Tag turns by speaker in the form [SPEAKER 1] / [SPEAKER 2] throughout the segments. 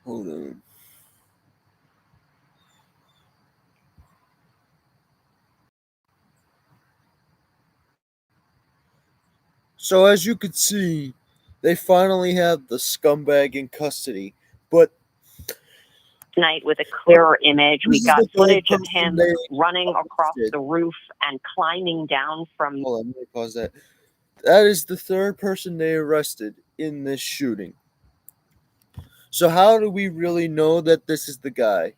[SPEAKER 1] Hold on. So as you can see, they finally have the scumbag in custody. But
[SPEAKER 2] Night with a clearer image. We
[SPEAKER 1] this is
[SPEAKER 2] got
[SPEAKER 1] the third
[SPEAKER 2] footage of
[SPEAKER 1] person
[SPEAKER 2] him
[SPEAKER 1] they
[SPEAKER 2] running across
[SPEAKER 1] arrested.
[SPEAKER 2] the roof and climbing down from.
[SPEAKER 1] Hold on, let me pause that. That is the third person they arrested in this shooting. So how do we really know that this is the guy?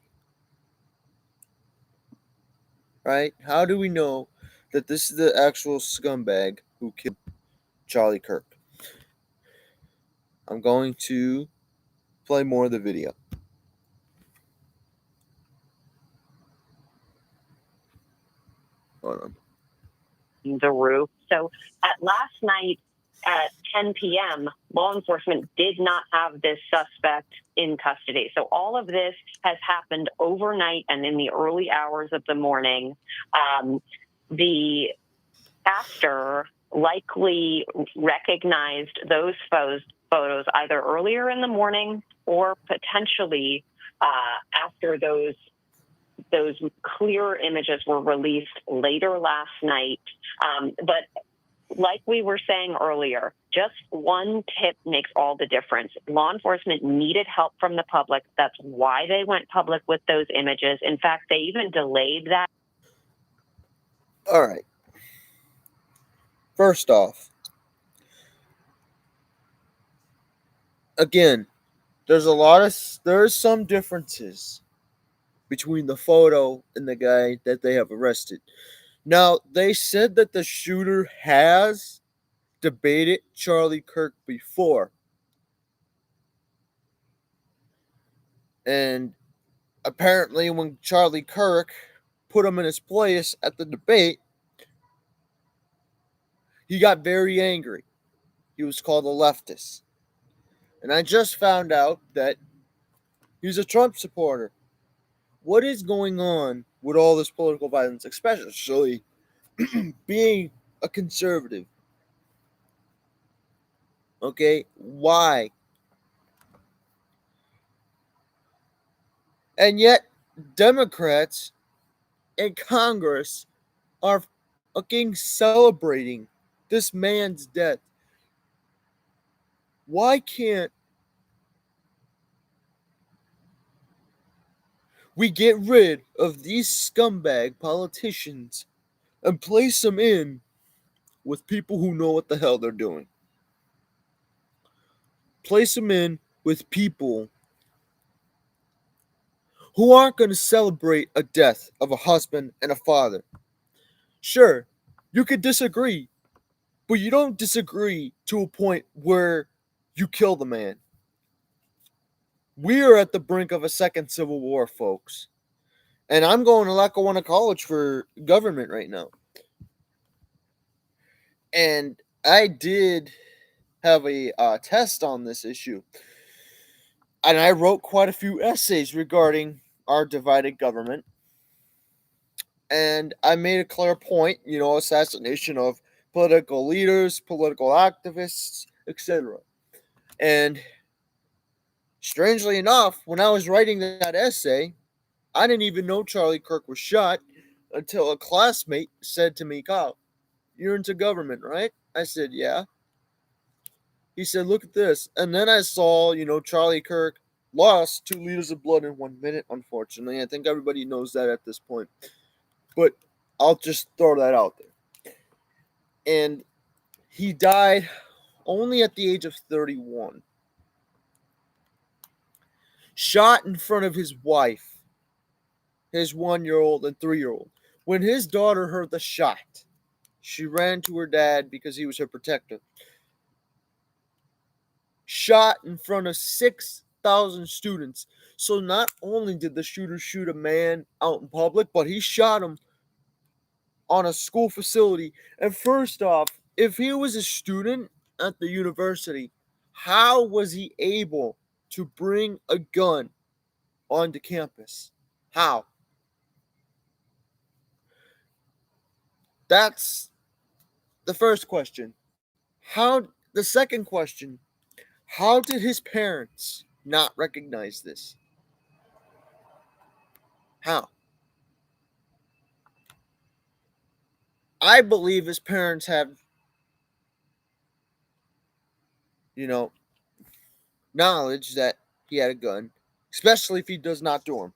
[SPEAKER 1] Right? How do we know that this is the actual scumbag who killed Charlie Kirk? I'm going to play more of the video. Hold on.
[SPEAKER 2] The roof. So at last night at 10 p.m., law enforcement did not have this suspect in custody. So all of this has happened overnight and in the early hours of the morning. The pastor likely recognized those photos either earlier in the morning or potentially after those clear images were released later last night. But like we were saying earlier, just one tip makes all the difference. Law enforcement needed help from the public. That's why they went public with those images. In fact, they even delayed that.
[SPEAKER 1] All right. First off, again, there's some differences between the photo and the guy that they have arrested. Now, they said that the shooter has debated Charlie Kirk before. And apparently, when Charlie Kirk put him in his place at the debate, he got very angry. He was called a leftist. And I just found out that he's a Trump supporter. What is going on with all this political violence, especially being a conservative? Okay, why? And yet, Democrats in Congress are fucking celebrating this man's death. Why can't we get rid of these scumbag politicians and place them in with people who know what the hell they're doing? Place them in with people who aren't going to celebrate a death of a husband and a father. Sure, you could disagree, but you don't disagree to a point where you kill the man. We are at the brink of a second civil war, folks. And I'm going to Lackawanna College for government right now. And I did have a test on this issue. And I wrote quite a few essays regarding our divided government. And I made a clear point, assassination of political leaders, political activists, etc. And strangely enough, when I was writing that essay, I didn't even know Charlie Kirk was shot until a classmate said to me, Kyle, you're into government, right? I said, yeah. He said, look at this. And then I saw, Charlie Kirk lost 2 liters of blood in 1 minute, unfortunately. I think everybody knows that at this point. But I'll just throw that out there. And he died only at the age of 31. Shot in front of his wife, his 1-year-old and 3-year-old. When his daughter heard the shot, she ran to her dad because he was her protector. Shot in front of 6,000 students. So not only did the shooter shoot a man out in public, but he shot him on a school facility. And first off, if he was a student at the university, how was he able to bring a gun onto campus? How? That's the first question. The second question, how did his parents not recognize this? How? I believe his parents have, knowledge that he had a gun, especially if he does not do them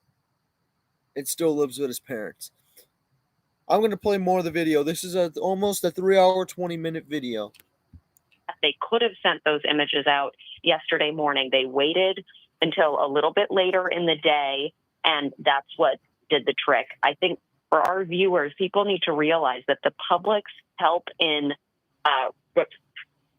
[SPEAKER 1] and still lives with his parents. I'm going to play more of the video. This is almost a 3-hour, 20-minute video.
[SPEAKER 2] They could have sent those images out yesterday morning. They waited until a little bit later in the day, and that's what did the trick. I think for our viewers, people need to realize that the public's help in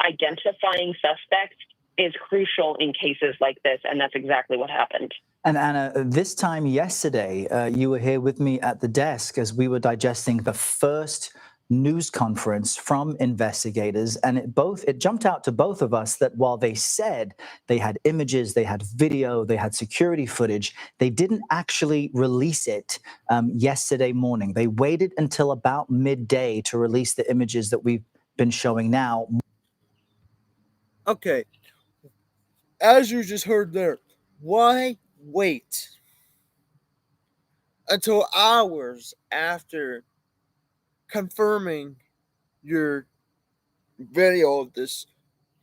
[SPEAKER 2] identifying suspects is crucial in cases like this, and that's exactly what happened.
[SPEAKER 3] And Anna, this time yesterday, you were here with me at the desk as we were digesting the first news conference from investigators, and it jumped out to both of us that while they said they had images, they had video, they had security footage, they didn't actually release it yesterday morning. They waited until about midday to release the images that we've been showing now.
[SPEAKER 1] Okay, as you just heard there, why wait until hours after confirming your video of this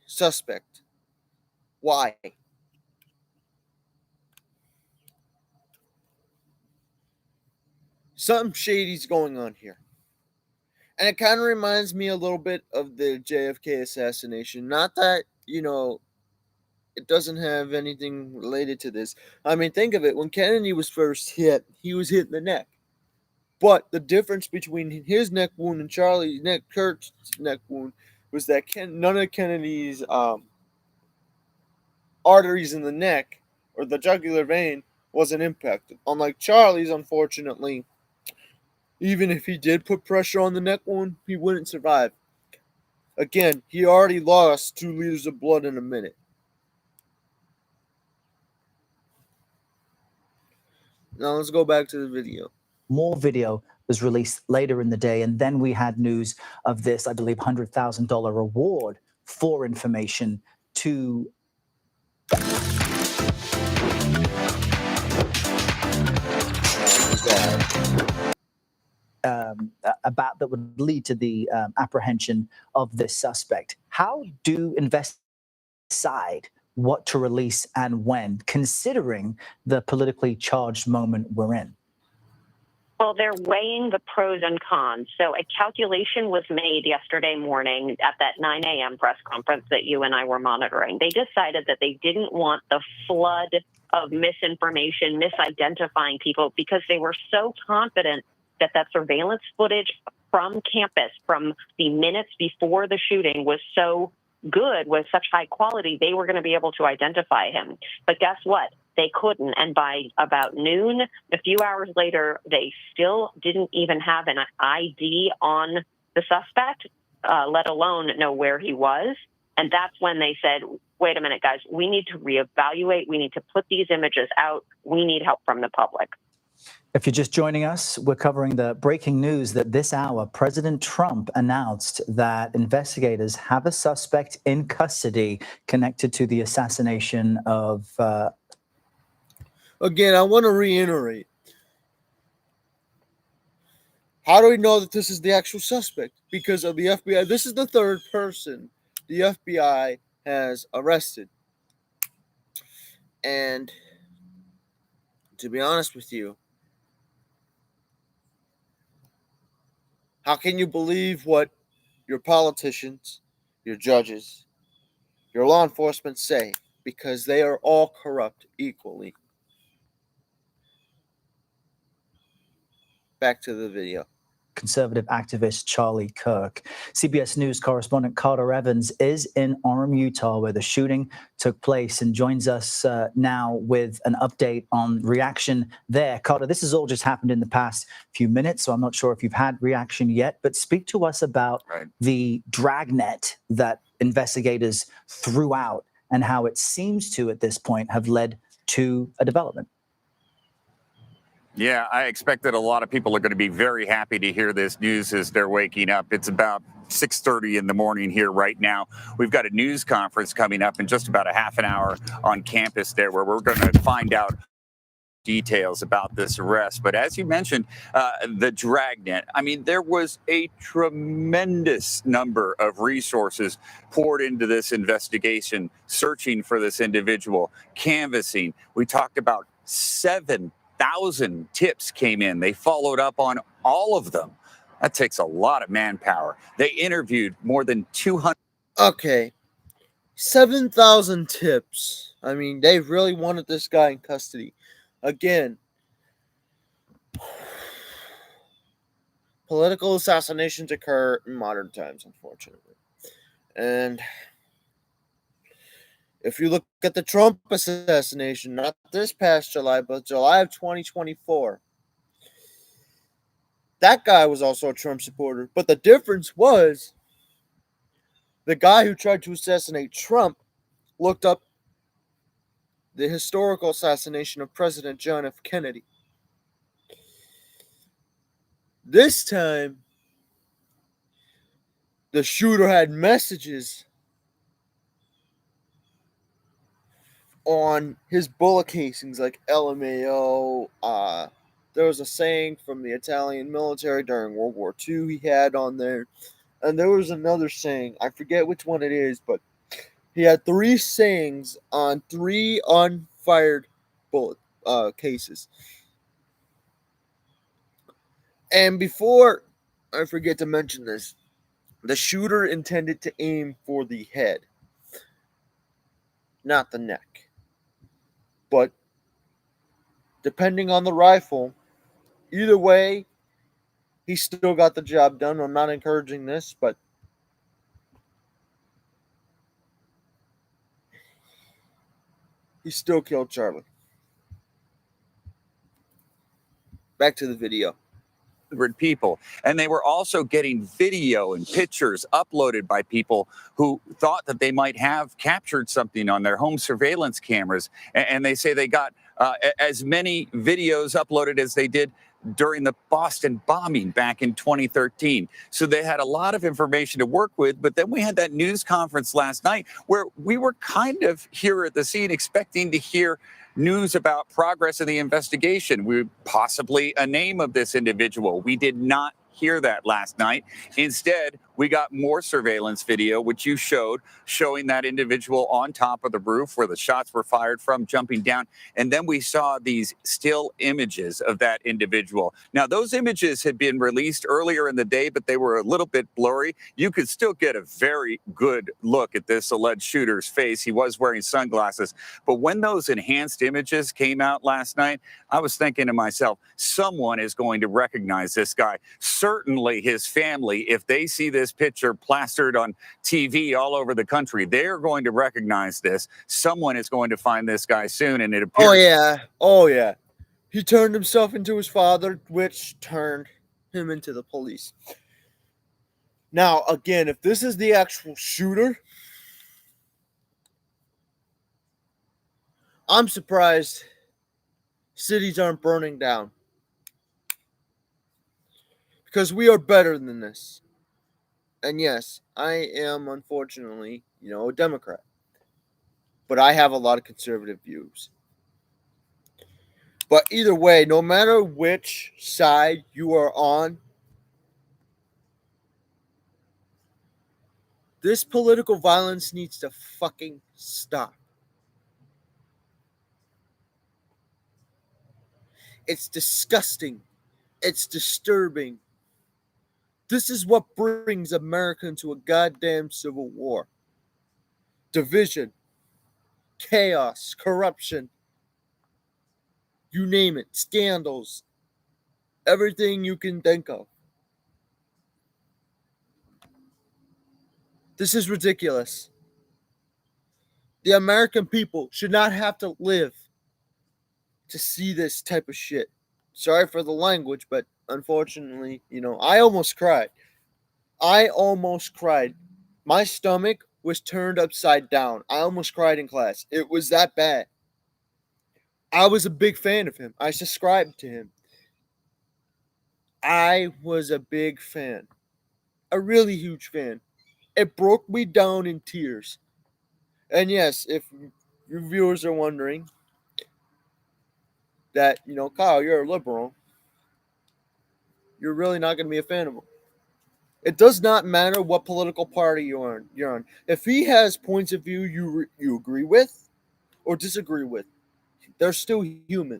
[SPEAKER 1] suspect? Why? Something shady's going on here. And it kind of reminds me a little bit of the JFK assassination. Not that, it doesn't have anything related to this. I mean, think of it. When Kennedy was first hit, he was hit in the neck. But the difference between his neck wound and Charlie Kirk's neck wound was that none of Kennedy's arteries in the neck or the jugular vein wasn't impacted. Unlike Charlie's, unfortunately, even if he did put pressure on the neck wound, he wouldn't survive. Again, he already lost 2 liters of blood in a minute. Now let's go back to the video.
[SPEAKER 3] More video was released later in the day, and then we had news of this, I believe, $100,000 reward for information to about that would lead to the apprehension of this suspect. How do investors decide what to release and when, considering the politically charged moment we're in?
[SPEAKER 2] Well, they're weighing the pros and cons. So a calculation was made yesterday morning at that 9 a.m. press conference that you and I were monitoring. They decided that they didn't want the flood of misinformation, misidentifying people, because they were so confident that that surveillance footage from campus from the minutes before the shooting was so good, with such high quality, they were going to be able to identify him. But guess what? They couldn't. And by about noon, a few hours later, they still didn't even have an ID on the suspect, let alone know where he was. And that's when they said, wait a minute, guys, we need to reevaluate. We need to put these images out. We need help from the public.
[SPEAKER 3] If you're just joining us, we're covering the breaking news that this hour, President Trump announced that investigators have a suspect in custody connected to the assassination of...
[SPEAKER 1] Again, I want to reiterate. How do we know that this is the actual suspect? Because of the FBI. This is the third person the FBI has arrested. And to be honest with you, how can you believe what your politicians, your judges, your law enforcement say? Because they are all corrupt equally. Back to the video.
[SPEAKER 3] Conservative activist Charlie Kirk. CBS News correspondent Carter Evans is in Orem, Utah, where the shooting took place, and joins us now with an update on reaction there. Carter, this has all just happened in the past few minutes, so I'm not sure if you've had reaction yet, but speak to us about the dragnet that investigators threw out and how it seems to, at this point, have led to a development.
[SPEAKER 4] Yeah, I expect that a lot of people are going to be very happy to hear this news as they're waking up. It's about 6:30 in the morning here right now. We've got a news conference coming up in just about a half an hour on campus there, where we're going to find out details about this arrest. But as you mentioned, the dragnet, I mean, there was a tremendous number of resources poured into this investigation, searching for this individual, canvassing. We talked about 7,000 tips came in. They followed up on all of them. That takes a lot of manpower. They interviewed more than 200.
[SPEAKER 1] Okay, 7,000 tips. I mean, they really wanted this guy in custody. Again, political assassinations occur in modern times, unfortunately. And if you look at the Trump assassination, not this past July, but July of 2024, that guy was also a Trump supporter. But the difference was the guy who tried to assassinate Trump looked up the historical assassination of President John F. Kennedy. This time, the shooter had messages on his bullet casings like LMAO. There was a saying from the Italian military during World War II he had on there. And there was another saying, I forget which one it is, but he had 3 sayings on 3 unfired bullet cases. And before I forget to mention this, the shooter intended to aim for the head, not the neck. But depending on the rifle, either way, he still got the job done. I'm not encouraging this, but he still killed Charlie. Back to the video.
[SPEAKER 4] People, and they were also getting video and pictures uploaded by people who thought that they might have captured something on their home surveillance cameras, and they say they got as many videos uploaded as they did during the Boston bombing back in 2013. So they had a lot of information to work with. But then we had that news conference last night where we were kind of here at the scene expecting to hear news about progress in the investigation. Possibly a name of this individual. We did not hear that last night. Instead, we got more surveillance video, which you showed, showing that individual on top of the roof where the shots were fired from, jumping down. And then we saw these still images of that individual. Now, those images had been released earlier in the day, but they were a little bit blurry. You could still get a very good look at this alleged shooter's face. He was wearing sunglasses. But when those enhanced images came out last night, I was thinking to myself, someone is going to recognize this guy. Certainly his family, if they see this picture plastered on TV all over the country, they're going to recognize this. Someone is going to find this guy soon, and it appears.
[SPEAKER 1] Oh yeah. He turned himself into his father, which turned him into the police. Now, again, if this is the actual shooter, I'm surprised cities aren't burning down. Because we are better than this. And yes, I am, unfortunately, a Democrat. But I have a lot of conservative views. But either way, no matter which side you are on, this political violence needs to fucking stop. It's disgusting. It's disturbing. This is what brings America into a goddamn civil war. Division, chaos, corruption, you name it, scandals, everything you can think of. This is ridiculous. The American people should not have to live to see this type of shit. Sorry for the language, but unfortunately, I almost cried. My stomach was turned upside down. I almost cried in class. It was that bad. I was a big fan of him. I subscribed to him. I was a big fan. a really huge fan. It broke me down in tears. And yes, if your viewers are wondering that, Kyle, you're a liberal, you're really not going to be a fan of him. It does not matter what political party you're on. If he has points of view you agree with or disagree with, they're still human.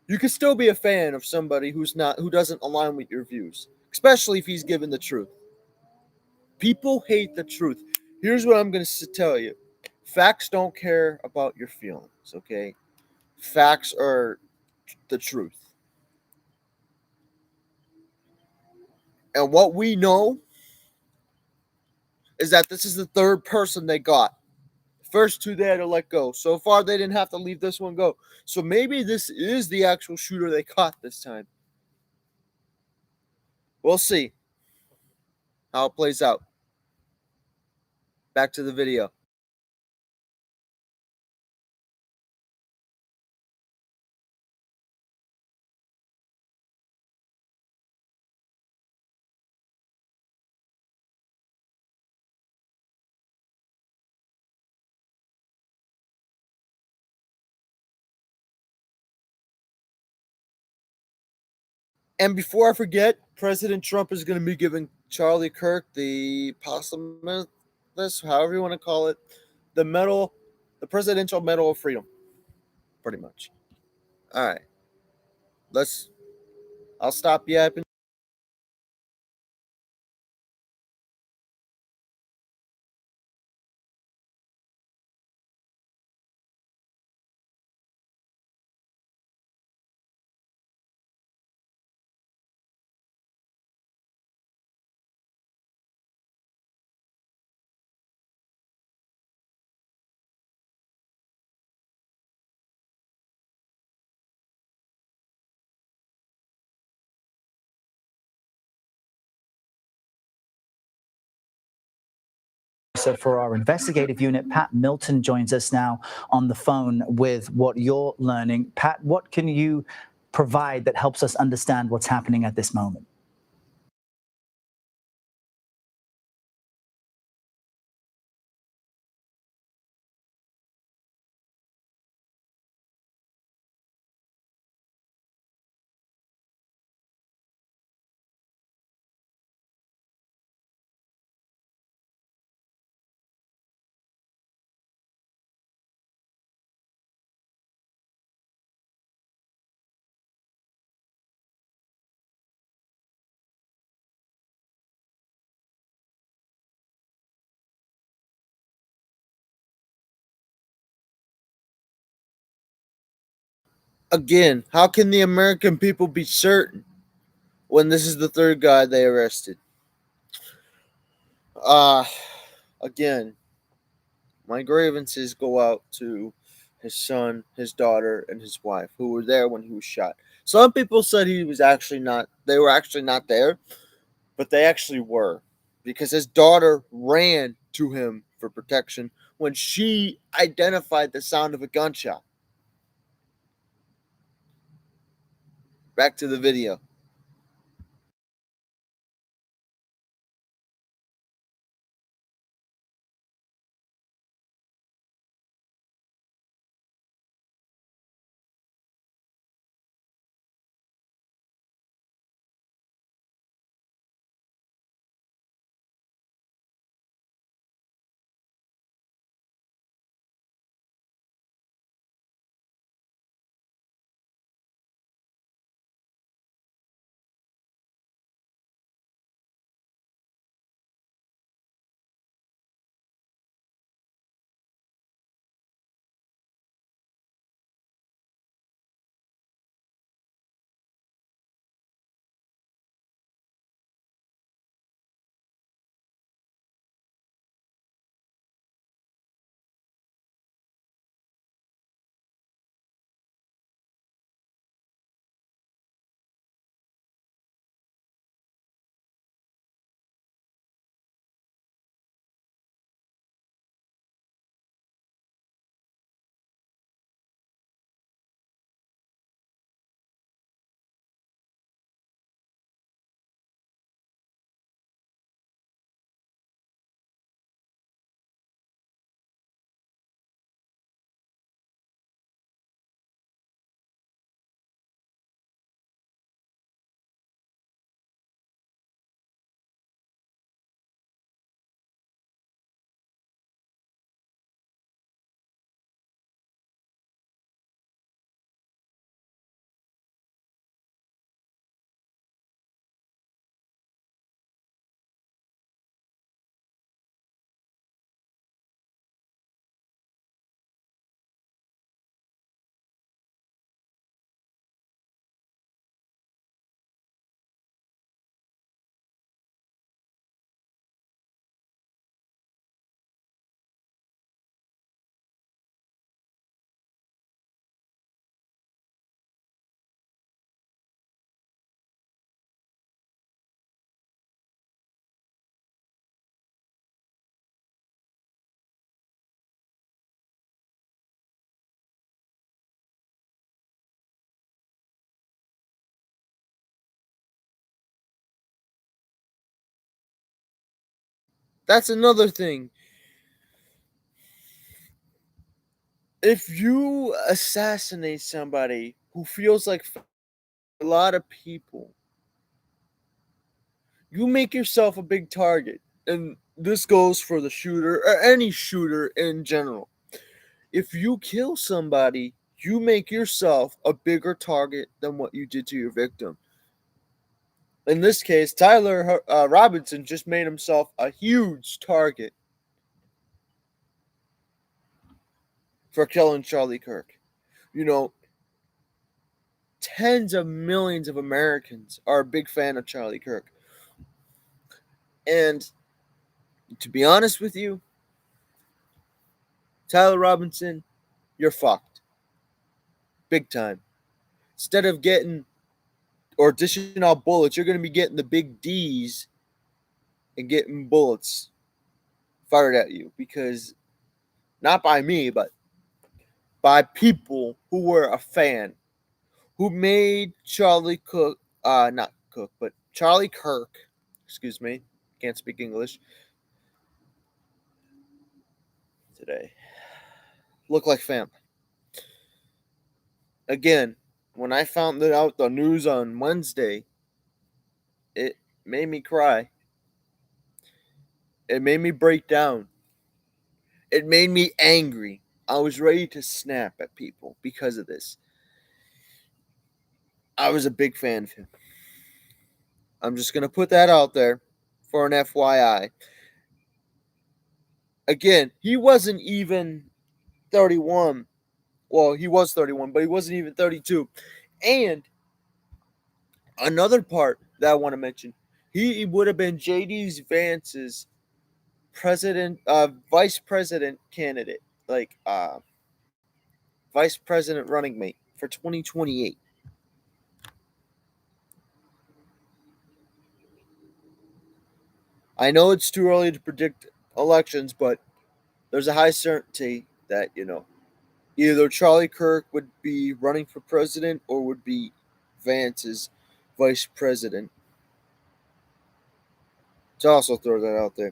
[SPEAKER 1] You can still be a fan of somebody who doesn't align with your views, especially if he's given the truth. People hate the truth. Here's what I'm going to tell you. Facts don't care about your feelings, okay? Facts are the truth. And what we know is that this is the third person they got. First two they had to let go. So far, they didn't have to leave this one go. So maybe this is the actual shooter they caught this time. We'll see how it plays out. Back to the video. And before I forget, President Trump is going to be giving Charlie Kirk the posthumous, however you want to call it, the Presidential Medal of Freedom, pretty much. All right, I'll stop yapping.
[SPEAKER 3] So for our investigative unit, Pat Milton joins us now on the phone with what you're learning. Pat, what can you provide that helps us understand what's happening at this moment?
[SPEAKER 1] Again, how can the American people be certain when this is the third guy they arrested? Uh, Again, my grievances go out to his son, his daughter, and his wife, who were there when he was shot. Some people said they were actually not there, but they actually were, because his daughter ran to him for protection when she identified the sound of a gunshot. Back to the video. That's another thing. If you assassinate somebody who feels like a lot of people, you make yourself a big target. And this goes for the shooter or any shooter in general. If you kill somebody, you make yourself a bigger target than what you did to your victim. In this case, Tyler Robinson just made himself a huge target for killing Charlie Kirk. You know, tens of millions of Americans are a big fan of Charlie Kirk. And to be honest with you, Tyler Robinson, you're fucked. Big time. Instead of getting or dishing out bullets, you're going to be getting the big D's and getting bullets fired at you. Because, not by me, but by people who were a fan, who made Charlie Cook, not Cook, but Charlie Kirk, excuse me, can't speak English today, look like family. Again, when I found out the news on Wednesday, it made me cry. It made me break down. It made me angry. I was ready to snap at people because of this. I was a big fan of him. I'm just going to put that out there for an FYI. Again, he wasn't even 31. Well, he was 31, but he wasn't even 32. And another part that I want to mention, he would have been JD Vance's vice president candidate, like vice president running mate for 2028. I know it's too early to predict elections, but there's a high certainty that, either Charlie Kirk would be running for president or would be Vance's vice president. To also throw that out there.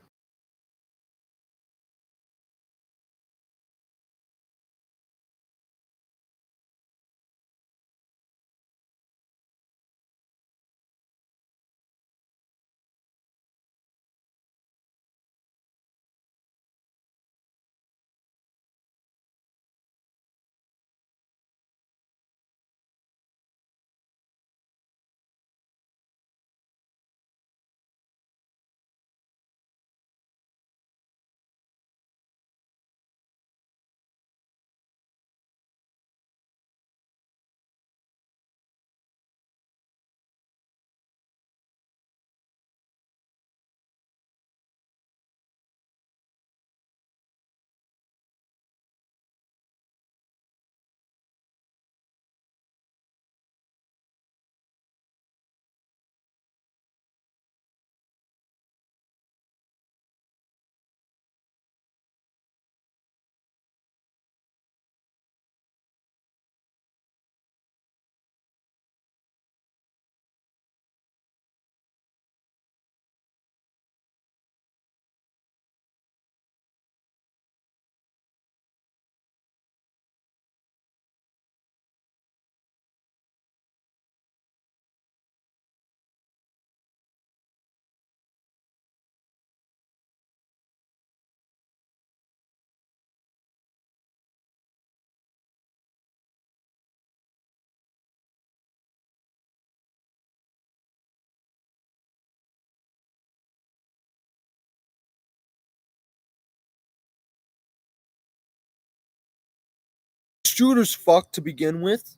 [SPEAKER 1] Shooter's fucked to begin with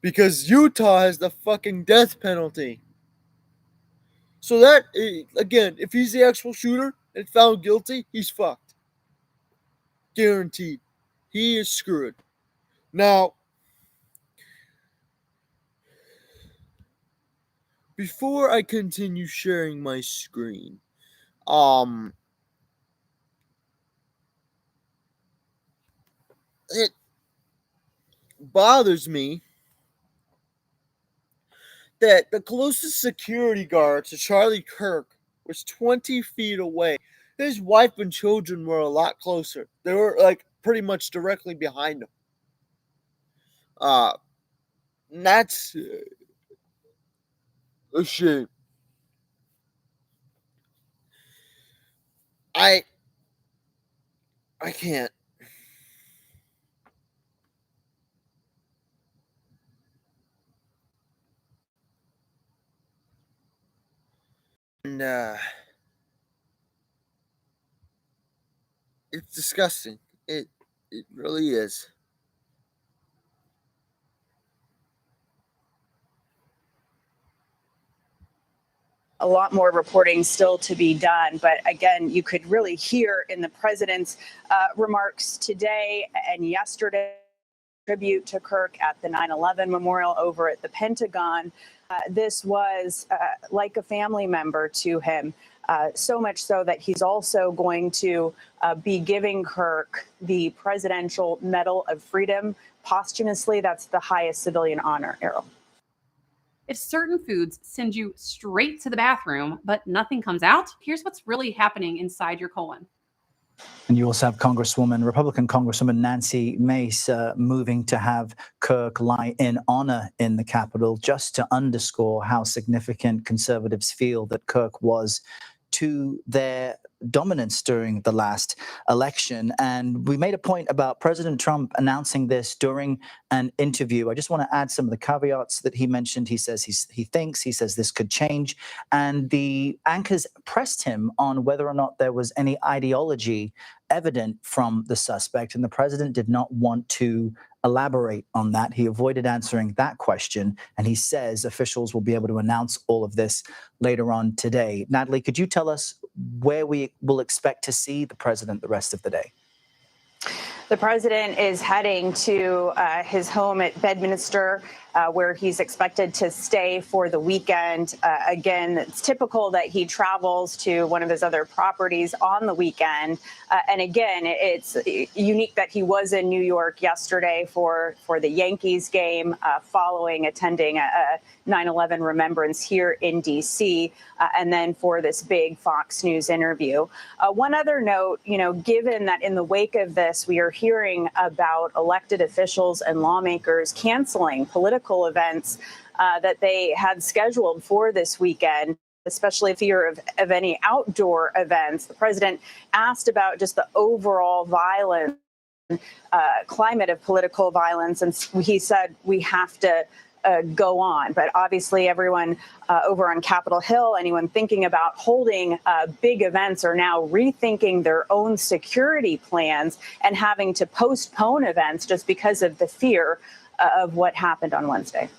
[SPEAKER 1] because Utah has the fucking death penalty. So that, again, if he's the actual shooter and found guilty, he's fucked. Guaranteed. He is screwed. Now, before I continue sharing my screen, it bothers me that the closest security guard to Charlie Kirk was 20 feet away. His wife and children were a lot closer. They were like pretty much directly behind him. That's a shame. I can't. And it's disgusting. It really is.
[SPEAKER 5] A lot more reporting still to be done. But again, you could really hear in the president's remarks today and yesterday, tribute to Kirk at the 9/11 memorial over at the Pentagon. This was like a family member to him, so much so that he's also going to be giving Kirk the Presidential Medal of Freedom posthumously. That's the highest civilian honor, Errol.
[SPEAKER 6] If certain foods send you straight to the bathroom, but nothing comes out, here's what's really happening inside your colon.
[SPEAKER 3] And you also have Republican Congresswoman Nancy Mace moving to have Kirk lie in honor in the Capitol, just to underscore how significant conservatives feel that Kirk was to their dominance during the last election. And we made a point about President Trump announcing this during an interview. I just want to add some of the caveats that he mentioned. He says he says this could change. And the anchors pressed him on whether or not there was any ideology evident from the suspect. And the president did not want to elaborate on that. He avoided answering that question. And he says officials will be able to announce all of this later on today. Natalie, could you tell us where we will expect to see the president the rest of the day?
[SPEAKER 5] The president is heading to his home at Bedminster, where he's expected to stay for the weekend. Again, it's typical that he travels to one of his other properties on the weekend. And again, it's unique that he was in New York yesterday for the Yankees game, following attending a 9/11 remembrance here in D.C., and then for this big Fox News interview. One other note, given that in the wake of this, we are hearing about elected officials and lawmakers canceling political events that they had scheduled for this weekend, especially fear of any outdoor events. The president asked about just the overall violence, climate of political violence, and he said we have to go on. But obviously everyone over on Capitol Hill, anyone thinking about holding big events, are now rethinking their own security plans and having to postpone events just because of the fear of what happened on Wednesday.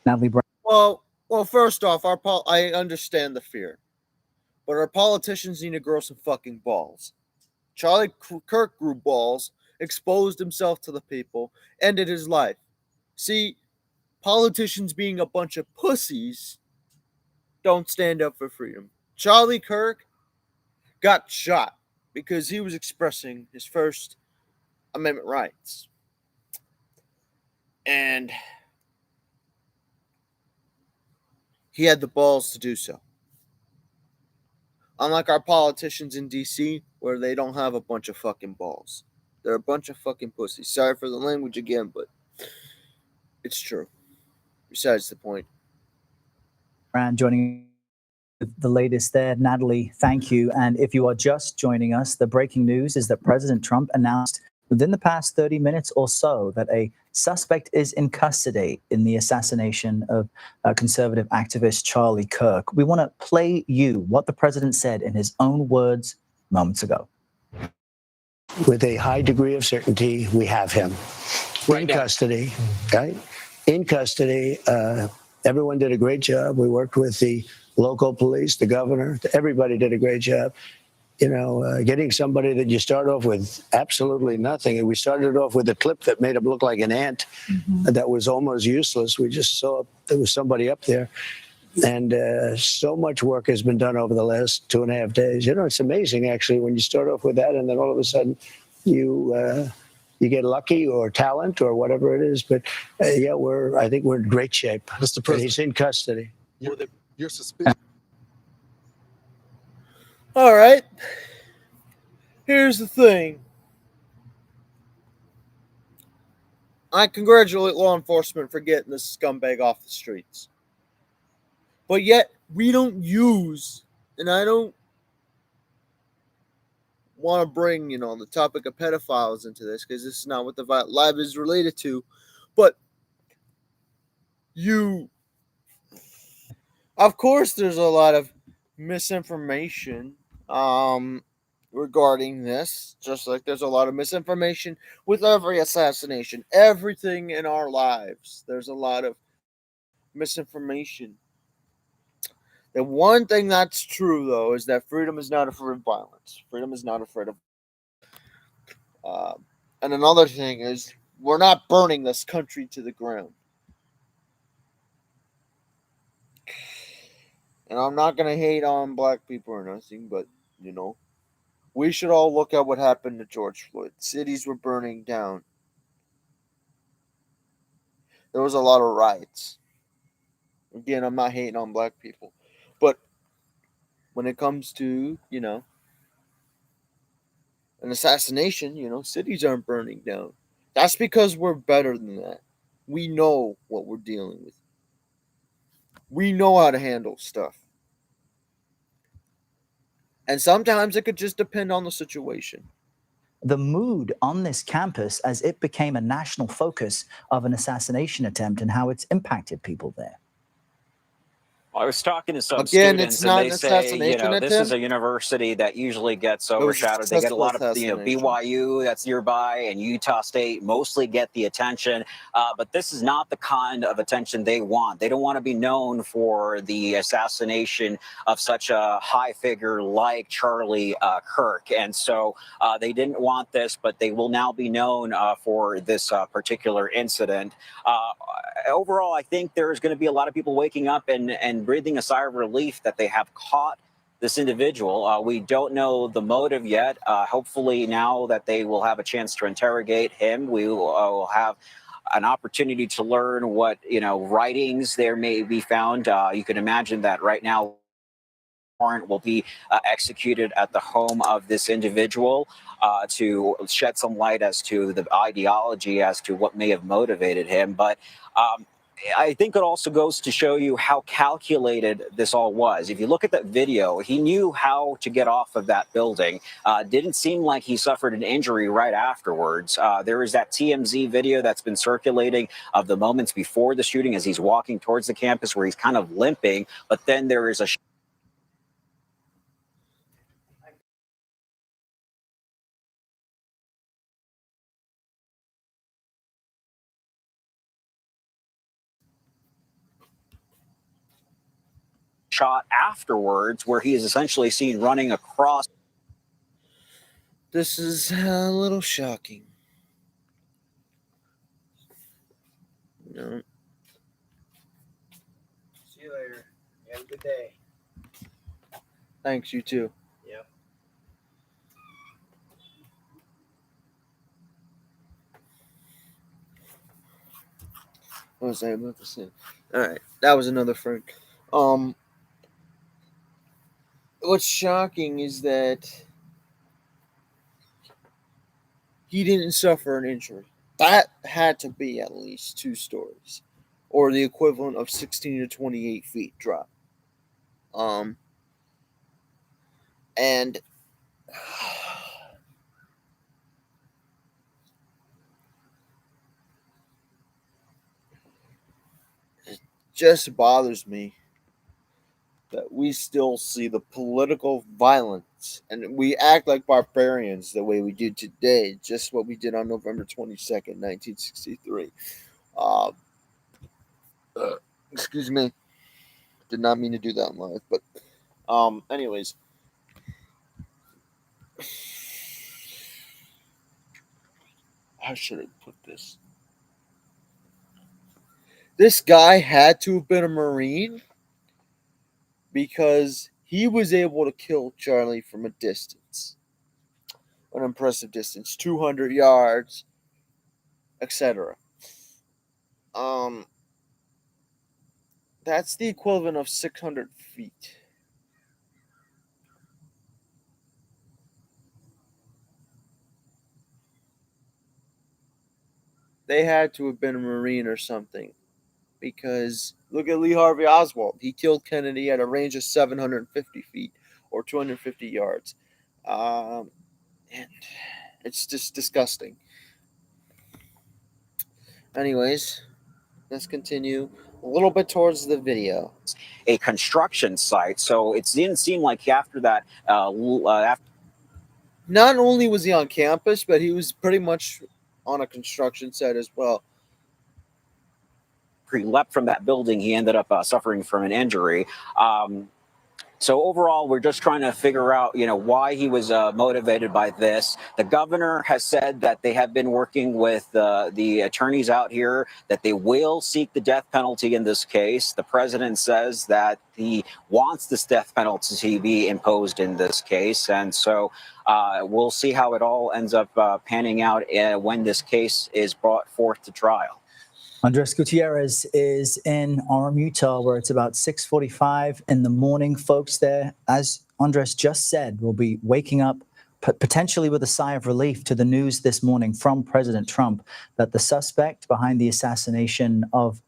[SPEAKER 3] Natalie Brown.
[SPEAKER 1] Well, first off, I understand the fear, but our politicians need to grow some fucking balls. Charlie Kirk grew balls, exposed himself to the people, ended his life. See, politicians being a bunch of pussies don't stand up for freedom. Charlie Kirk got shot because he was expressing his First Amendment rights. And he had the balls to do so. Unlike our politicians in D.C., where they don't have a bunch of fucking balls. They're a bunch of fucking pussies. Sorry for the language again, but it's true. Besides the point.
[SPEAKER 3] And joining the latest there, Natalie, thank you. And if you are just joining us, the breaking news is that President Trump announced within the past 30 minutes or so that a suspect is in custody in the assassination of conservative activist Charlie Kirk. We want to play you what the president said in his own words moments ago.
[SPEAKER 7] With a high degree of certainty, we have him in custody, right? In custody. Everyone did a great job. We worked with the local police, the governor. Everybody did a great job. Getting somebody that you start off with absolutely nothing. And we started off with a clip that made him look like an ant that was almost useless. We just saw there was somebody up there. And so much work has been done over the last 2.5 days. It's amazing, actually, when you start off with that and then all of a sudden you get lucky or talent or whatever it is. But I think we're in great shape.
[SPEAKER 8] Mr. President,
[SPEAKER 7] he's in custody.
[SPEAKER 8] Your suspicion.
[SPEAKER 1] All right. Here's the thing. I congratulate law enforcement for getting this scumbag off the streets. But yet, we don't use, and I don't want to bring, the topic of pedophiles into this because this is not what the live is related to. But of course, there's a lot of misinformation regarding this, just like there's a lot of misinformation with every assassination, everything in our lives. There's a lot of misinformation. The one thing that's true, though, is that freedom is not afraid of violence. Freedom is not afraid of. And another thing is, we're not burning this country to the ground. And I'm not going to hate on black people or nothing, but, we should all look at what happened to George Floyd. Cities were burning down. There was a lot of riots. Again, I'm not hating on black people. But when it comes to, an assassination, cities aren't burning down. That's because we're better than that. We know what we're dealing with. We know how to handle stuff. And sometimes it could just depend on the situation.
[SPEAKER 3] The mood on this campus as it became a national focus of an assassination attempt and how it's impacted people there.
[SPEAKER 8] I was talking to some
[SPEAKER 1] Again,
[SPEAKER 8] students
[SPEAKER 1] it's
[SPEAKER 8] and
[SPEAKER 1] not
[SPEAKER 8] they
[SPEAKER 1] an
[SPEAKER 8] say,
[SPEAKER 1] assassination
[SPEAKER 8] this is
[SPEAKER 1] attempt.
[SPEAKER 8] a university that usually gets
[SPEAKER 1] It was a
[SPEAKER 8] overshadowed. They get a
[SPEAKER 1] successful
[SPEAKER 8] lot of,
[SPEAKER 1] assassination.
[SPEAKER 8] BYU that's nearby and Utah State mostly get the attention. But this is not the kind of attention they want. They don't want to be known for the assassination of such a high figure like Charlie Kirk. And so they didn't want this, but they will now be known for this particular incident. Overall, I think there's going to be a lot of people waking up and breathing a sigh of relief that they have caught this individual. We don't know the motive yet. Hopefully, now that they will have a chance to interrogate him, we will have an opportunity to learn what writings there may be found. You can imagine that right now warrant will be executed at the home of this individual to shed some light as to the ideology as to what may have motivated him. But I think it also goes to show you how calculated this all was. If you look at that video, he knew how to get off of that building. Didn't seem like he suffered an injury right afterwards. There is that TMZ video that's been circulating of the moments before the shooting as he's walking towards the campus where he's kind of limping. But then there is a shot afterwards where he is essentially seen running across.
[SPEAKER 1] This is a little shocking. No.
[SPEAKER 9] See you later. Have a good day.
[SPEAKER 1] Thanks, you too.
[SPEAKER 9] Yep.
[SPEAKER 1] What was I about to say? Alright, that was another friend. What's shocking is that he didn't suffer an injury. That had to be at least 2 stories, or the equivalent of 16 to 28 feet drop. And it just bothers me that we still see the political violence and we act like barbarians the way we do today, just what we did on November 22nd, 1963. Excuse me. Did not mean to do that in live, but anyways. How should I put this? This guy had to have been a Marine because he was able to kill Charlie from a distance, an impressive distance, 200 yards, etc. That's the equivalent of 600 feet. They had to have been a Marine or something. Because look at Lee Harvey Oswald. He killed Kennedy at a range of 750 feet or 250 yards. And it's just disgusting. Anyways, let's continue a little bit towards the video.
[SPEAKER 8] A construction site. So it didn't seem like after that, after
[SPEAKER 1] Not only was he on campus, but he was pretty much on a construction site as well.
[SPEAKER 8] he leapt from that building, he ended up suffering from an injury. So overall, we're just trying to figure out, why he was motivated by this. The governor has said that they have been working with the attorneys out here, that they will seek the death penalty in this case. The president says that he wants this death penalty to be imposed in this case. And so we'll see how it all ends up panning out when this case is brought forth to trial.
[SPEAKER 3] Andres Gutierrez is in Orem, Utah, where it's about 6:45 in the morning. Folks there, as Andres just said, will be waking up potentially with a sigh of relief to the news this morning from President Trump that the suspect behind the assassination of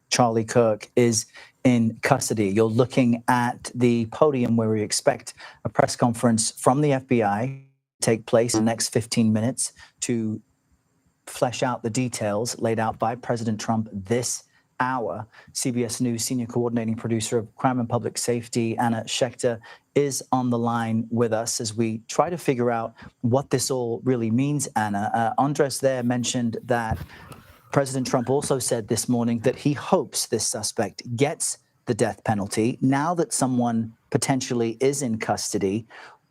[SPEAKER 3] Charlie Kirk is in custody. You're looking at the podium where we expect a press conference from the FBI to take place in the next 15 minutes to flesh out the details laid out by President Trump this hour. CBS News senior coordinating producer of crime and public safety, Anna Schechter, is on the line with us as we try to figure out what this all really means, Anna. Andres there mentioned that President Trump also said this morning that he hopes this suspect gets the death penalty. Now that someone potentially is in custody,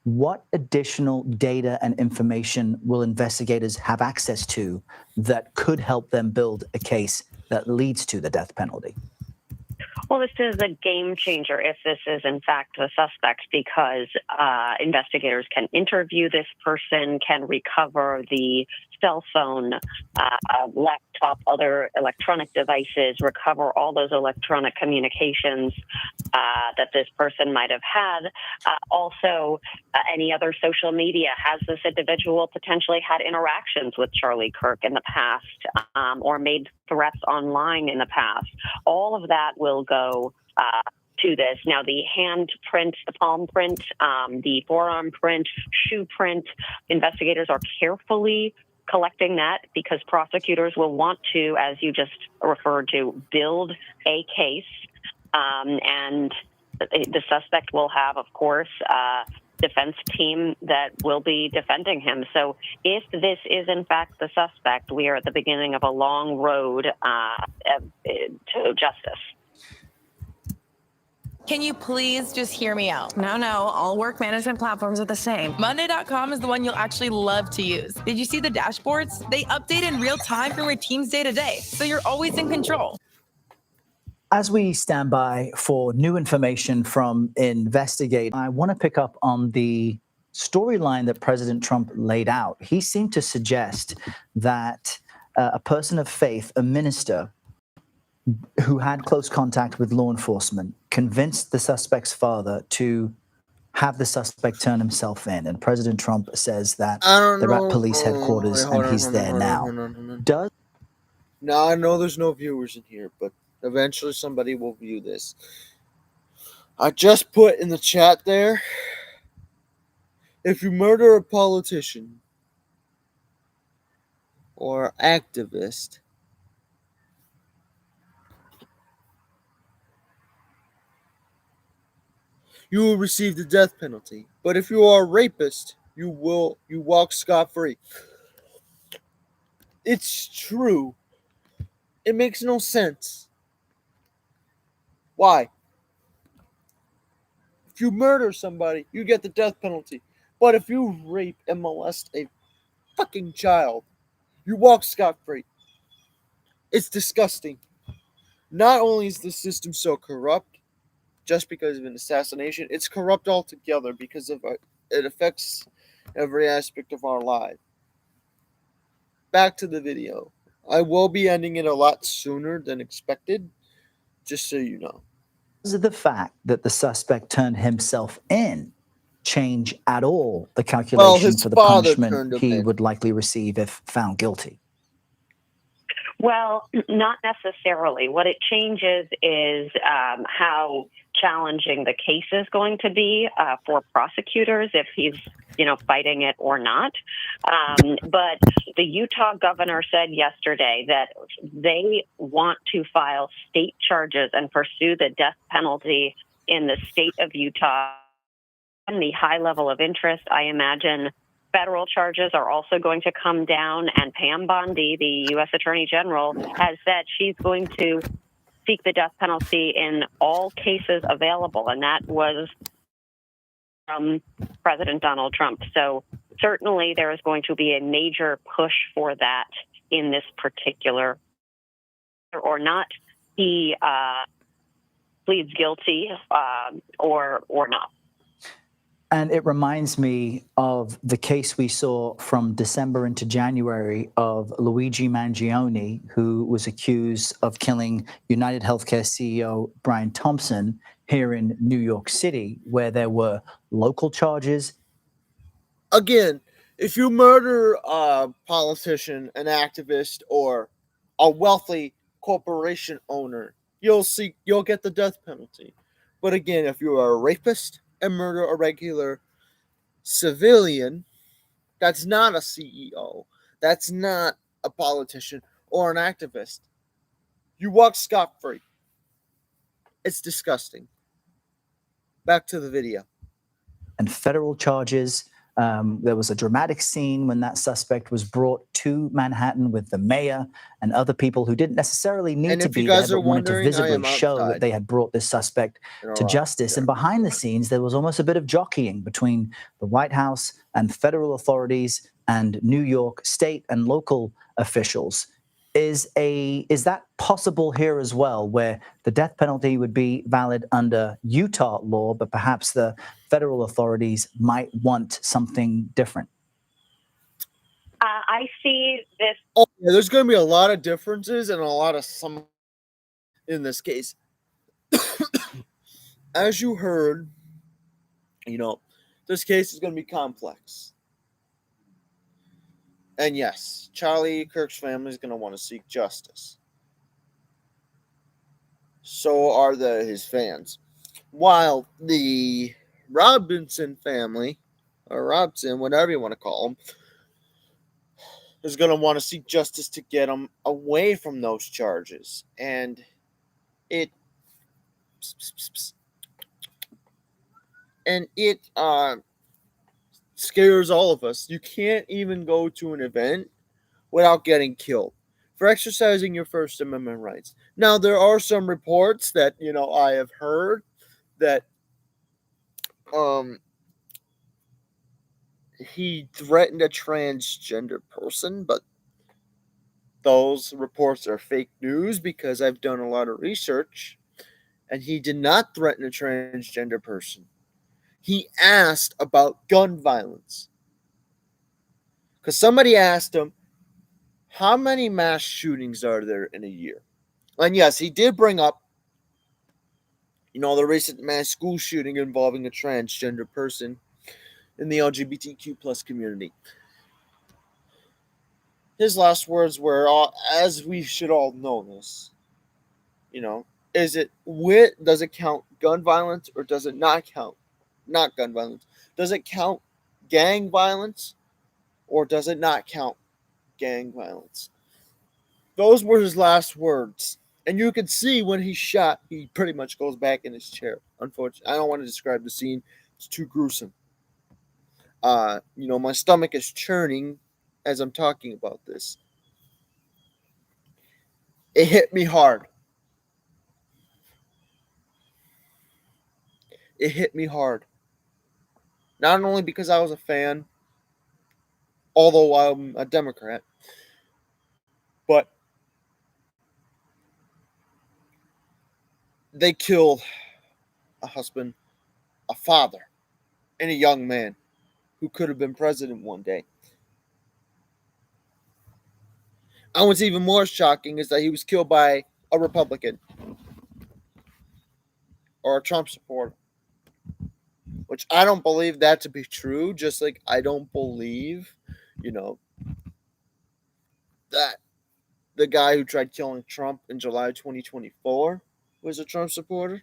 [SPEAKER 3] what additional data and information will investigators have access to that could help them build a case that leads to the death penalty?
[SPEAKER 2] Well, this is a game changer if this is in fact the suspect, because investigators can interview this person, can recover the cell phone, laptop, other electronic devices, recover all those electronic communications that this person might have had. Also, any other social media. Has this individual potentially had interactions with Charlie Kirk in the past, or made threats online in the past? All of that will go to this. Now, the hand print, the palm print, the forearm print, shoe print, investigators are carefully collecting that because prosecutors will want to, as you just referred to, build a case. And the suspect will have, of course, defense team that will be defending him. So if this is in fact the suspect, we are at the beginning of a long road to justice.
[SPEAKER 10] Can you please just hear me out? No, all work management platforms are the same. Monday.com is the one you'll actually love to use. Did you see the dashboards? They update in real time from your team's day to day, so you're always in control.
[SPEAKER 3] As we stand by for new information from investigators, I want to pick up on the storyline that President Trump laid out. He seemed to suggest that a person of faith, a minister who had close contact with law enforcement, convinced the suspect's father to have the suspect turn himself in. And President Trump says that they're at police headquarters and he's there now.
[SPEAKER 1] Now, I know there's no viewers in here, but eventually somebody will view this. I just put in the chat there, if you murder a politician or activist, you will receive the death penalty. But if you are a rapist, you walk scot-free. It's true. It makes no sense. Why? If you murder somebody, you get the death penalty. But if you rape and molest a fucking child, you walk scot-free. It's disgusting. Not only is the system so corrupt, just because of an assassination, it's corrupt altogether because of it affects every aspect of our life. Back to the video. I will be ending it a lot sooner than expected, just so you know.
[SPEAKER 3] Does the fact that the suspect turned himself in change at all the calculation for the punishment he would likely receive if found guilty?
[SPEAKER 2] Well, not necessarily. What it changes is how challenging the case is going to be for prosecutors, if he's fighting it or not. But the Utah governor said yesterday that they want to file state charges and pursue the death penalty in the state of Utah. And the high level of interest, I imagine federal charges are also going to come down, and Pam Bondi, the U.S. Attorney General, has said she's going to seek the death penalty in all cases available, and that was from President Donald Trump. So certainly there is going to be a major push for that in this particular, or not he pleads guilty or not.
[SPEAKER 3] And it reminds me of the case we saw from December into January of Luigi Mangione, who was accused of killing United Healthcare CEO Brian Thompson here in New York City, where there were local charges.
[SPEAKER 1] Again, if you murder a politician, an activist, or a wealthy corporation owner, you'll get the death penalty. But again, if you are a rapist and murder a regular civilian, that's not a CEO, that's not a politician or an activist, you walk scot-free. It's disgusting. Back to the video.
[SPEAKER 3] And federal charges. There was a dramatic scene when that suspect was brought to Manhattan with the mayor and other people who didn't necessarily need to be there, but wanted to visibly show that they had brought this suspect to justice. And behind the scenes, there was almost a bit of jockeying between the White House and federal authorities and New York state and local officials. Is that possible here as well, where the death penalty would be valid under Utah law, but perhaps the federal authorities might want something different?
[SPEAKER 2] I see this.
[SPEAKER 1] Oh, yeah, there's going to be a lot of differences and a lot of some in this case. As you heard, this case is going to be complex. And yes, Charlie Kirk's family is going to want to seek justice. So are his fans. While the Robinson family, or Robson, whatever you want to call them, is going to want to seek justice to get them away from those charges. And it scares all of us. You can't even go to an event without getting killed for exercising your First Amendment rights. Now, there are some reports that, I have heard that he threatened a transgender person, but those reports are fake news because I've done a lot of research, and he did not threaten a transgender person. He asked about gun violence. Because somebody asked him, how many mass shootings are there in a year? And yes, he did bring up, the recent mass school shooting involving a transgender person in the LGBTQ plus community. His last words were, as we should all know this, does it count gun violence or does it not count? Not gun violence. Does it count gang violence or does it not count gang violence? Those were his last words. And you can see when he's shot, he pretty much goes back in his chair. Unfortunately, I don't want to describe the scene. It's too gruesome. My stomach is churning as I'm talking about this. It hit me hard. It hit me hard. Not only because I was a fan, although I'm a Democrat, but they killed a husband, a father, and a young man who could have been president one day. And what's even more shocking is that he was killed by a Republican or a Trump supporter, which I don't believe that to be true, just like I don't believe, that the guy who tried killing Trump in July 2024 was a Trump supporter?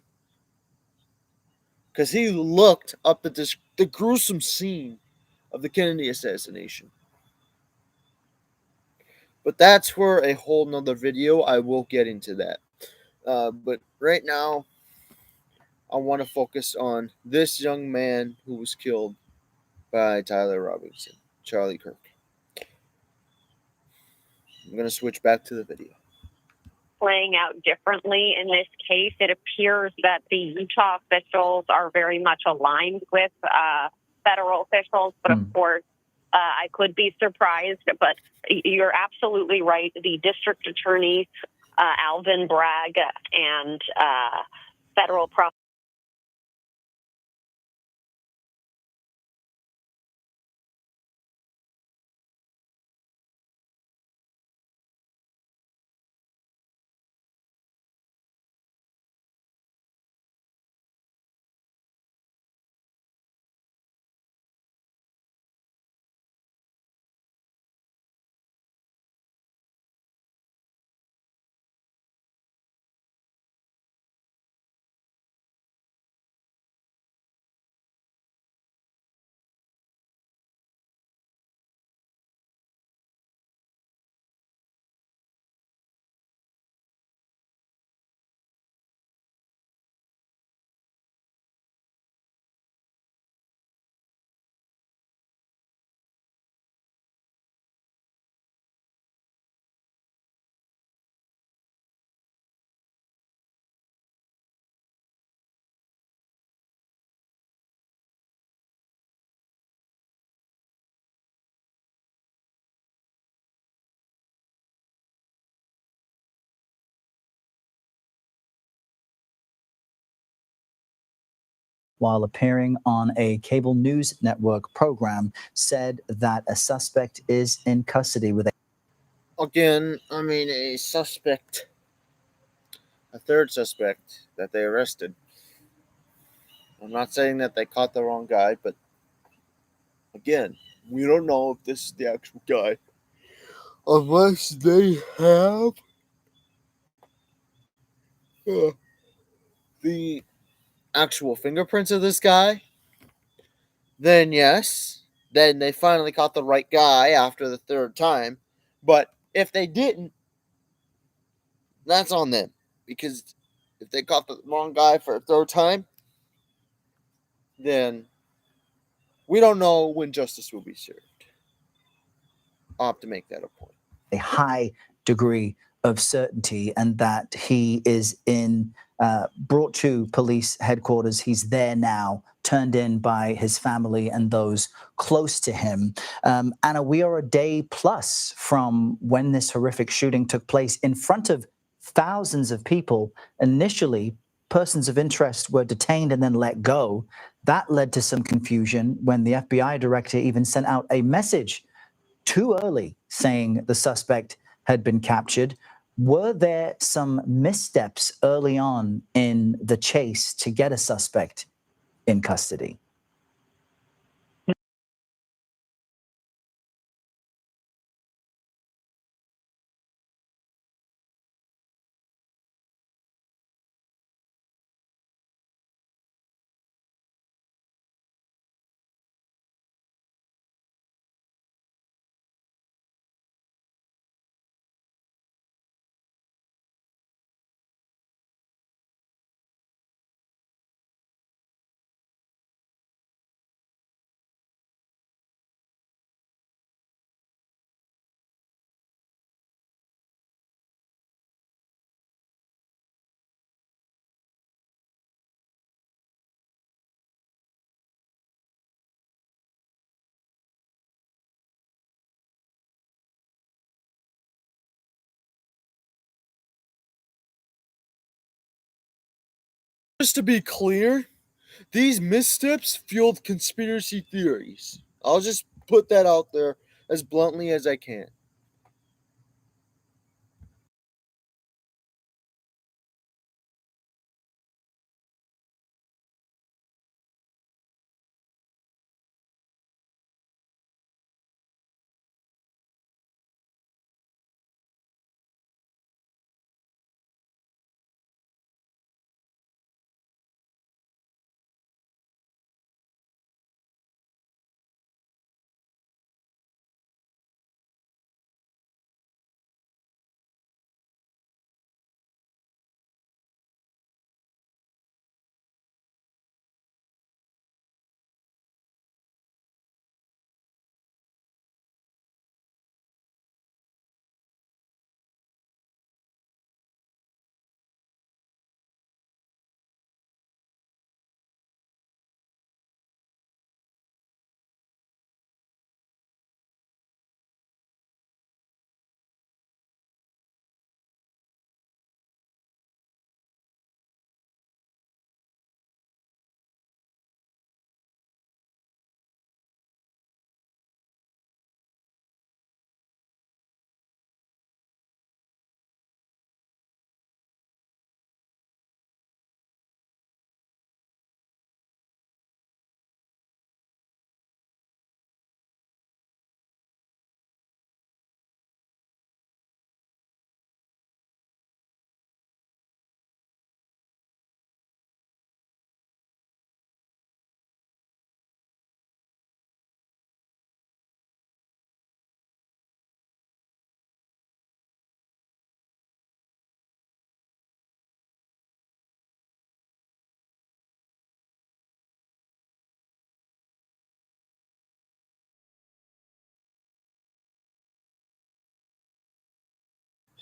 [SPEAKER 1] Because he looked up at the gruesome scene of the Kennedy assassination. But that's for a whole nother video. I will get into that. But right now, I want to focus on this young man who was killed by Tyler Robinson, Charlie Kirk. I'm going to switch back to the video.
[SPEAKER 2] Playing out differently in this case. It appears that the Utah officials are very much aligned with federal officials, but of course, I could be surprised. But you're absolutely right. The district attorneys, Alvin Bragg, and federal prosecutors.
[SPEAKER 3] While appearing on a cable news network program, said that a suspect is in custody with
[SPEAKER 1] Again, a suspect, a third suspect that they arrested. I'm not saying that they caught the wrong guy, but again, we don't know if this is the actual guy unless they have the actual fingerprints of this guy. Then yes, then they finally caught the right guy after the third time. But if they didn't, that's on them, because if they caught the wrong guy for a third time, then we don't know when justice will be served. I'll have to make that a point.
[SPEAKER 3] a high degree of certainty, and that he is brought to police headquarters. He's there now, turned in by his family and those close to him. Anna, we are a day plus from when this horrific shooting took place in front of thousands of people. Initially, persons of interest were detained and then let go. That led to some confusion when the FBI director even sent out a message too early saying the suspect had been captured. Were there some missteps early on in the chase to get a suspect in custody?
[SPEAKER 1] Just to be clear, these missteps fueled conspiracy theories. I'll just put that out there as bluntly as I can.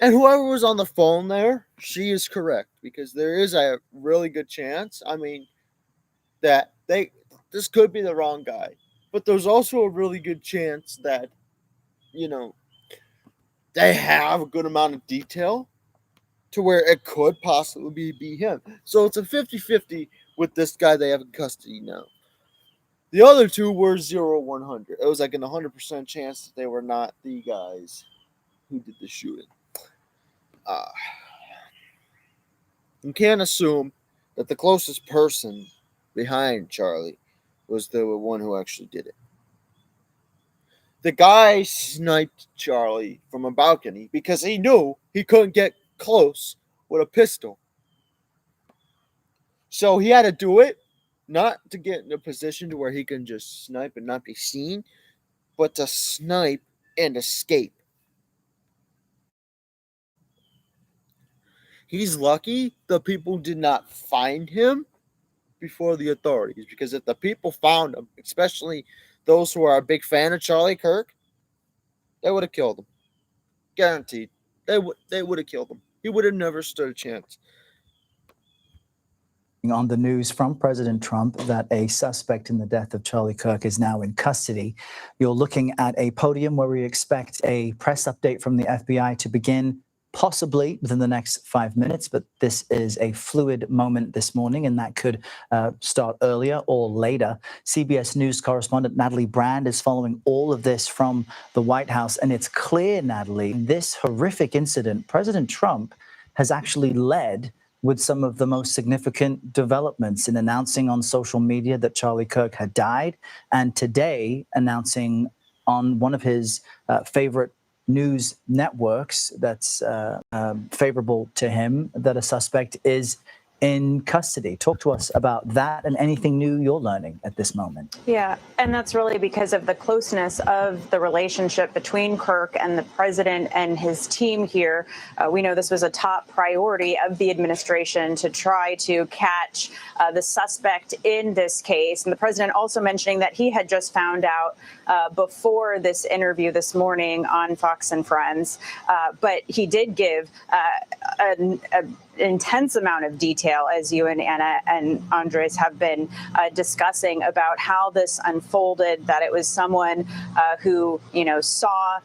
[SPEAKER 1] And whoever was on the phone there, she is correct, because there is a really good chance, that this could be the wrong guy. But there's also a really good chance that, they have a good amount of detail to where it could possibly be him. So it's a 50-50 with this guy they have in custody now. The other two were 0-100. It was like an 100% chance that they were not the guys who did the shooting. You can't assume that the closest person behind Charlie was the one who actually did it. The guy sniped Charlie from a balcony because he knew he couldn't get close with a pistol. So he had to do it, not to get in a position to where he can just snipe and not be seen, but to snipe and escape. He's lucky the people did not find him before the authorities, because if the people found him, especially those who are a big fan of Charlie Kirk, they would have killed him. Guaranteed. They would have killed him. He would have never stood a chance.
[SPEAKER 3] On the news from President Trump that a suspect in the death of Charlie Kirk is now in custody. You're looking at a podium where we expect a press update from the FBI to begin possibly within the next 5 minutes, but this is a fluid moment this morning, and that could start earlier or later. CBS News correspondent Natalie Brand is following all of this from the White House, and it's clear, Natalie, this horrific incident, President Trump has actually led with some of the most significant developments in announcing on social media that Charlie Kirk had died, and today announcing on one of his favorite news networks that's favorable to him that a suspect is in custody. Talk to us about that and anything new you're learning at this moment.
[SPEAKER 5] Yeah, and that's really because of the closeness of the relationship between Kirk and the president and his team here. We know this was a top priority of the administration to try to catch the suspect in this case. And the president also mentioning that he had just found out before this interview this morning on Fox and Friends, but he did give an intense amount of detail, as you and Anna and Andres have been discussing, about how this unfolded, that it was someone who, saw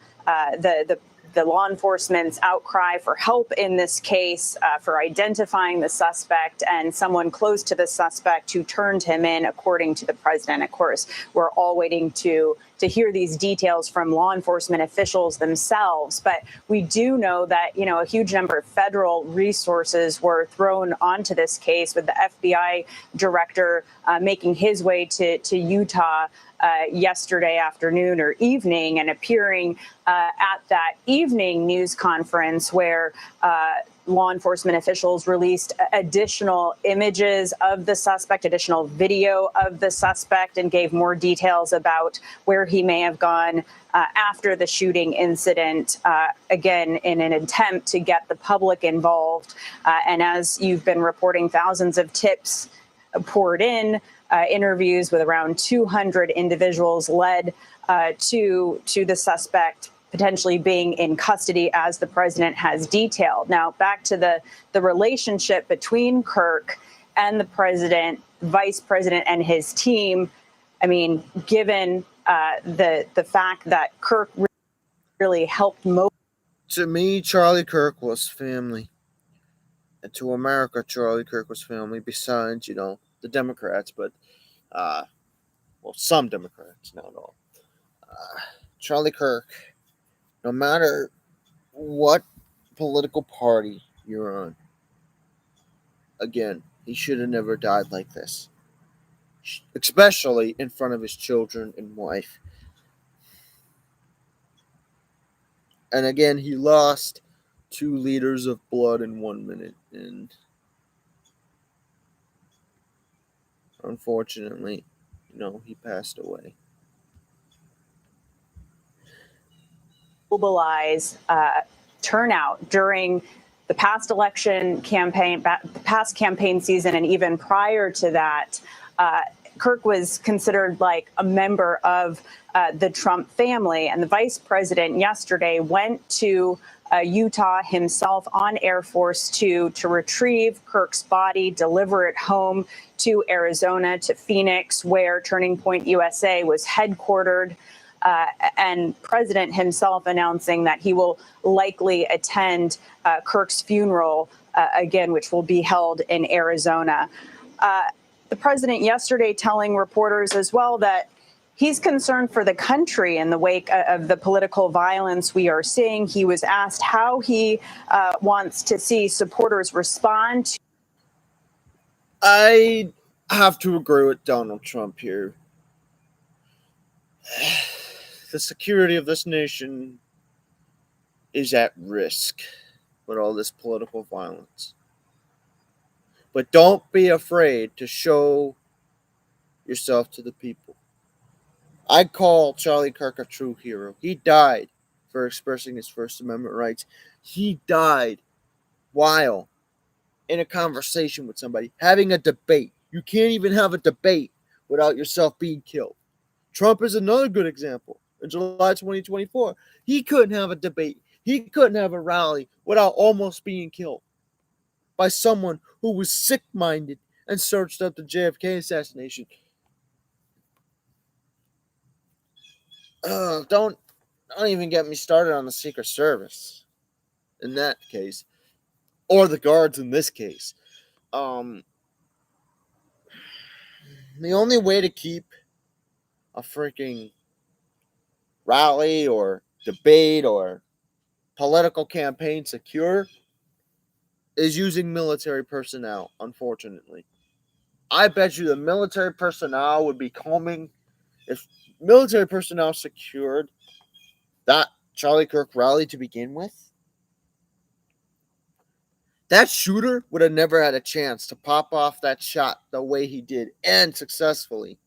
[SPEAKER 5] the law enforcement's outcry for help in this case, for identifying the suspect, and someone close to the suspect who turned him in, according to the president. Of course, we're all waiting to hear these details from law enforcement officials themselves. But we do know that, a huge number of federal resources were thrown onto this case, with the FBI director making his way to Utah yesterday afternoon or evening, and appearing at that evening news conference where law enforcement officials released additional images of the suspect, additional video of the suspect, and gave more details about where he may have gone after the shooting incident, again, in an attempt to get the public involved. And as you've been reporting, thousands of tips poured in, interviews with around 200 individuals led to the suspect potentially being in custody, as the president has detailed. Now, back to the relationship between Kirk and the president, vice president, and his team. I mean, given the fact that Kirk really helped most.
[SPEAKER 1] To me, Charlie Kirk was family. And to America, Charlie Kirk was family, besides, the Democrats, but, some Democrats, not all. Charlie Kirk, no matter what political party you're on, again, he should have never died like this, especially in front of his children and wife. And again, he lost 2 liters of blood in 1 minute, and unfortunately, he passed away.
[SPEAKER 5] Mobilize turnout during the past election campaign, the past campaign season, and even prior to that, Kirk was considered like a member of the Trump family, and the vice president yesterday went to Utah himself on Air Force Two to retrieve Kirk's body, deliver it home to Arizona, to Phoenix, where Turning Point USA was headquartered. And President himself announcing that he will likely attend Kirk's funeral again, which will be held in Arizona. The president yesterday telling reporters as well that he's concerned for the country in the wake of the political violence we are seeing. He was asked how he wants to see supporters respond.
[SPEAKER 1] I have to agree with Donald Trump here. The security of this nation is at risk with all this political violence. But don't be afraid to show yourself to the people. I call Charlie Kirk a true hero. He died for expressing his First Amendment rights. He died while in a conversation with somebody, having a debate. You can't even have a debate without yourself being killed. Trump is another good example. In July 2024, he couldn't have a debate. He couldn't have a rally without almost being killed by someone who was sick-minded and searched up the JFK assassination. Don't even get me started on the Secret Service in that case, or the guards in this case. The only way to keep a freaking rally or debate or political campaign secure is using military personnel, unfortunately. I bet you the military personnel would be combing, if military personnel secured that Charlie Kirk rally to begin with, that shooter would have never had a chance to pop off that shot the way he did, and successfully.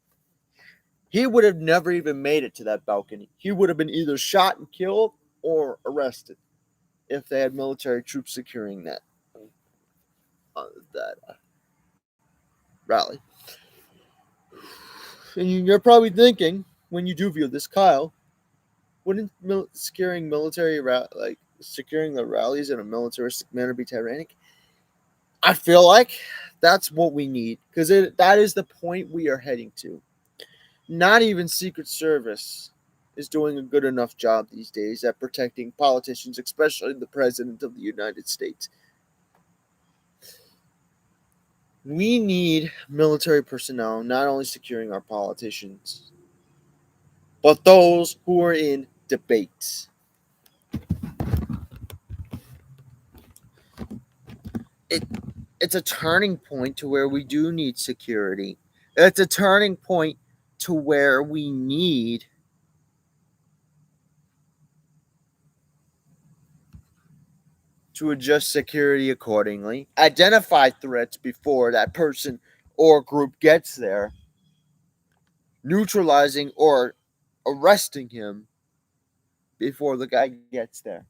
[SPEAKER 1] He would have never even made it to that balcony. He would have been either shot and killed or arrested if they had military troops securing that rally. And you're probably thinking, when you do view this, Kyle, wouldn't securing the rallies in a militaristic manner be tyrannic? I feel like that's what we need, because that is the point we are heading to. Not even Secret Service is doing a good enough job these days at protecting politicians, especially the President of the United States. We need military personnel not only securing our politicians, but those who are in debates. It's a turning point to where we do need security. It's a turning point to where we need to adjust security accordingly, identify threats before that person or group gets there, neutralizing or arresting him before the guy gets there,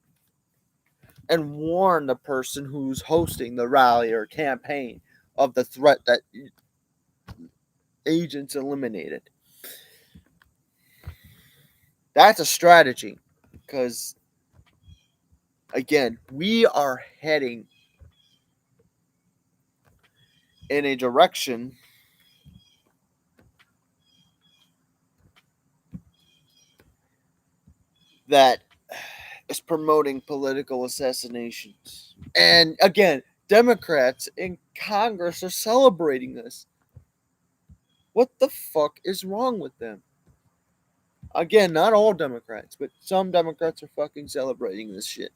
[SPEAKER 1] and warn the person who's hosting the rally or campaign of the threat that agents eliminated. That's a strategy, because again, we are heading in a direction that is promoting political assassinations. And again, Democrats in Congress are celebrating this. What the fuck is wrong with them? Again, not all Democrats, but some Democrats are fucking celebrating this shit.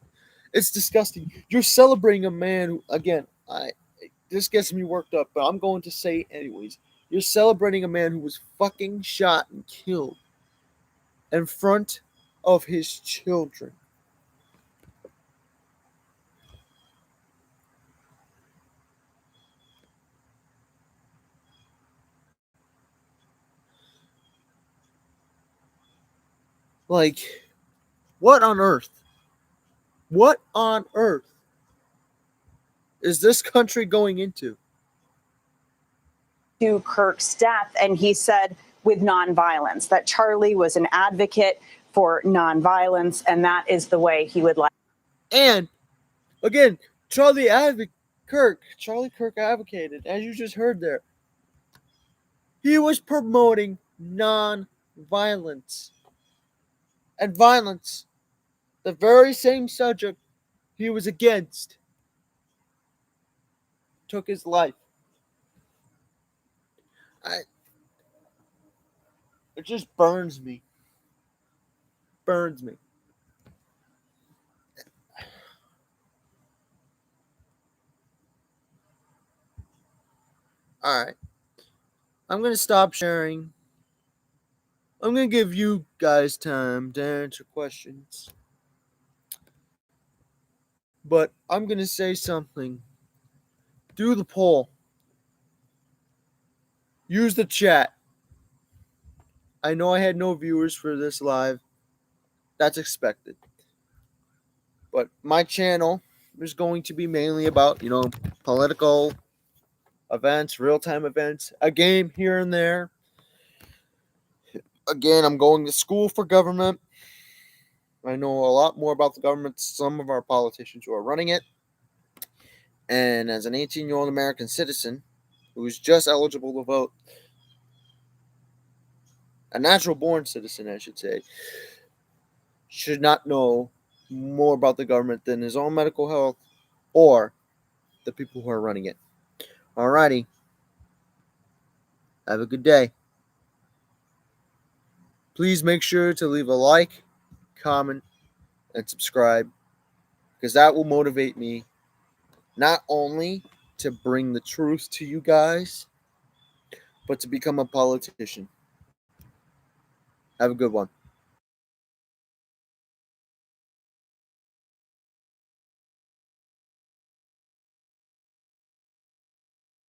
[SPEAKER 1] It's disgusting. You're celebrating a man who, again, this gets me worked up, but I'm going to say it anyways. You're celebrating a man who was fucking shot and killed in front of his children. Like, what on earth? What on earth is this country going into?
[SPEAKER 5] to Kirk's death, and he said with nonviolence, that Charlie was an advocate for nonviolence, and that is the way he would like.
[SPEAKER 1] And again, Charlie Kirk advocated, as you just heard there. He was promoting non-violence. And violence, the very same subject he was against, took his life. It just burns me. Burns me. All right. I'm going to stop sharing. I'm going to give you guys time to answer questions. But I'm going to say something. Do the poll. Use the chat. I know I had no viewers for this live. That's expected. But my channel is going to be mainly about, political events, real-time events, a game here and there. Again, I'm going to school for government. I know a lot more about the government than some of our politicians who are running it. And as an 18-year-old American citizen who is just eligible to vote, a natural-born citizen, I should say, should not know more about the government than his own medical health or the people who are running it. Alrighty. Have a good day. Please make sure to leave a like, comment, and subscribe, because that will motivate me not only to bring the truth to you guys, but to become a politician. Have a good one.